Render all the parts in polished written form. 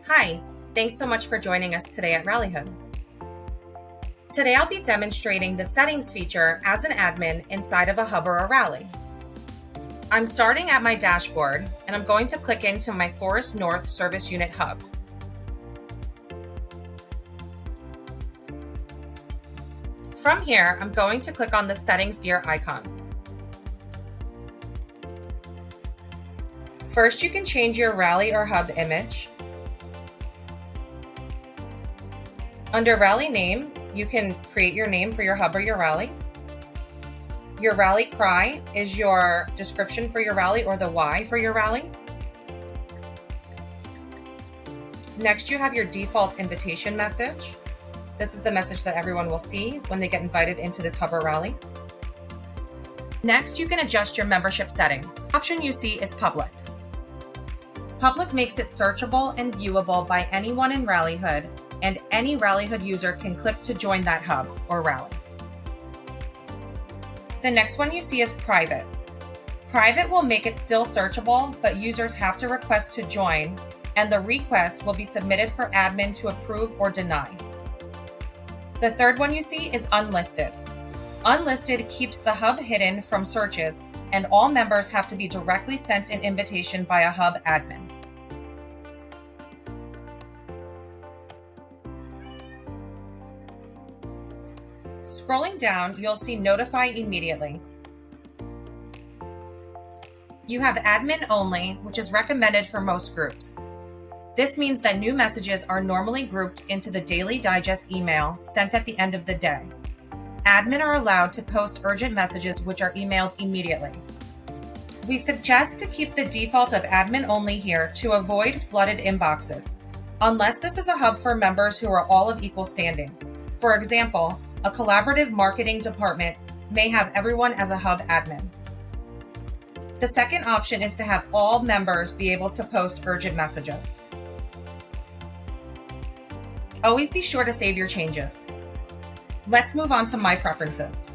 Hi, thanks so much for joining us today at Rallyhood. Today I'll be demonstrating the settings feature as an admin inside of a hub or a rally. I'm starting at my dashboard and I'm going to click into my Forest North Service Unit hub. From here, I'm going to click on the settings gear icon. First, you can change your rally or hub image. Under rally name, you can create your name for your hub or your rally. Your rally cry is your description for your rally or the why for your rally. Next, you have your default invitation message. This is the message that everyone will see when they get invited into this hub or rally. Next, you can adjust your membership settings. The option you see is public. Public makes it searchable and viewable by anyone in Rallyhood, and any Rallyhood user can click to join that hub or rally. The next one you see is private. Private will make it still searchable, but users have to request to join, and the request will be submitted for admin to approve or deny. The third one you see is unlisted. Unlisted keeps the hub hidden from searches, and all members have to be directly sent an invitation by a hub admin. Scrolling down, you'll see Notify Immediately. You have Admin Only, which is recommended for most groups. This means that new messages are normally grouped into the Daily Digest email sent at the end of the day. Admin are allowed to post urgent messages which are emailed immediately. We suggest to keep the default of Admin Only here to avoid flooded inboxes, unless this is a hub for members who are all of equal standing. For example, a collaborative marketing department may have everyone as a hub admin. The second option is to have all members be able to post urgent messages. Always be sure to save your changes. Let's move on to My Preferences.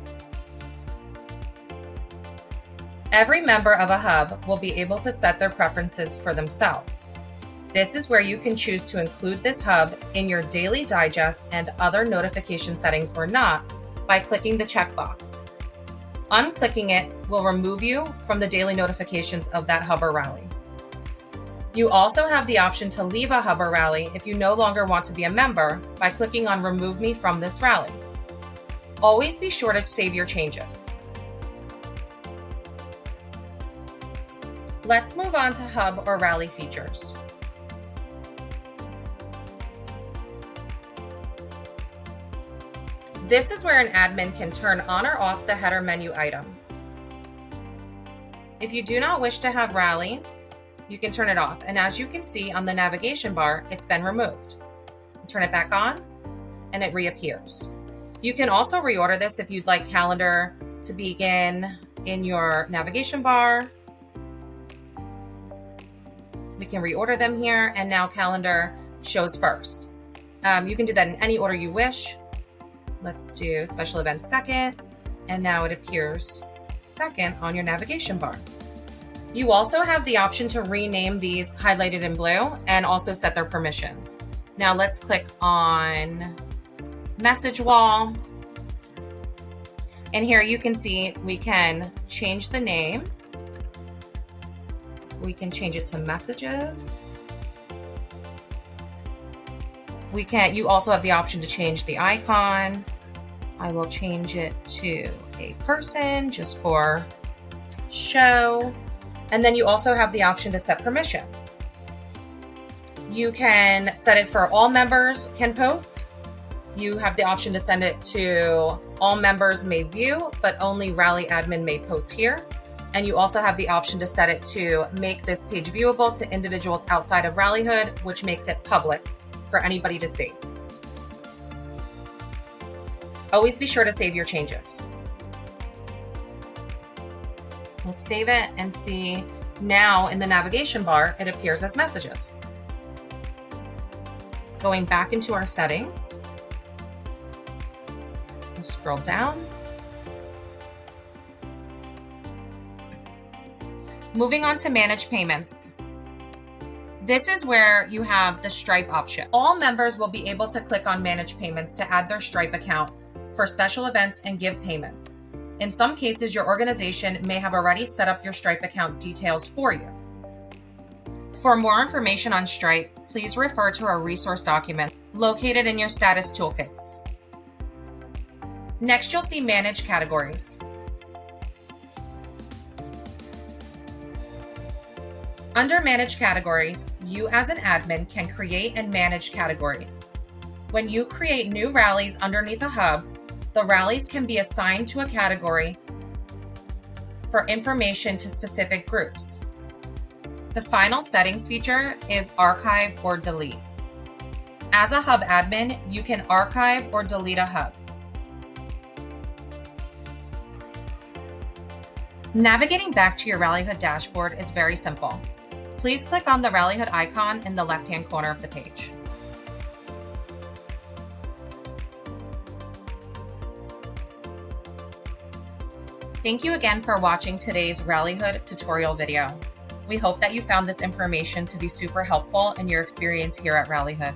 Every member of a hub will be able to set their preferences for themselves. This is where you can choose to include this hub in your Daily Digest and other notification settings or not by clicking the checkbox. Unclicking it will remove you from the daily notifications of that hub or rally. You also have the option to leave a hub or rally if you no longer want to be a member by clicking on Remove Me from this rally. Always be sure to save your changes. Let's move on to hub or rally features. This is where an admin can turn on or off the header menu items. If you do not wish to have rallies, you can turn it off. And as you can see on the navigation bar, it's been removed. Turn it back on and it reappears. You can also reorder this if you'd like calendar to begin in your navigation bar. We can reorder them here, and now calendar shows first. You can do that in any order you wish. Let's do special events second, and now it appears second on your navigation bar. You also have the option to rename these highlighted in blue and also set their permissions. Now let's click on message wall. And here you can see we can change the name. We can change it to messages. You also have the option to change the icon. I will change it to a person just for show. And then you also have the option to set permissions. You can set it for all members can post. You have the option to send it to all members may view, but only Rally admin may post here. And you also have the option to set it to make this page viewable to individuals outside of Rallyhood, which makes it public for anybody to see. Always be sure to save your changes. Let's save it and see now in the navigation bar, it appears as messages. Going back into our settings, we'll scroll down. Moving on to manage payments. This is where you have the Stripe option. All members will be able to click on Manage Payments to add their Stripe account for special events and give payments. In some cases, your organization may have already set up your Stripe account details for you. For more information on Stripe, please refer to our resource document located in your status toolkits. Next, you'll see Manage Categories. Under Manage Categories, you as an admin can create and manage categories. When you create new rallies underneath a hub, the rallies can be assigned to a category for information to specific groups. The final settings feature is Archive or Delete. As a hub admin, you can archive or delete a hub. Navigating back to your Rallyhood dashboard is very simple. Please click on the Rallyhood icon in the left-hand corner of the page. Thank you again for watching today's Rallyhood tutorial video. We hope that you found this information to be super helpful in your experience here at Rallyhood.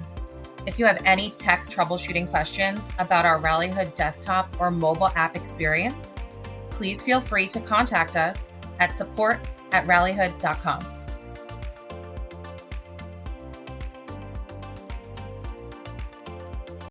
If you have any tech troubleshooting questions about our Rallyhood desktop or mobile app experience, please feel free to contact us at support@rallyhood.com.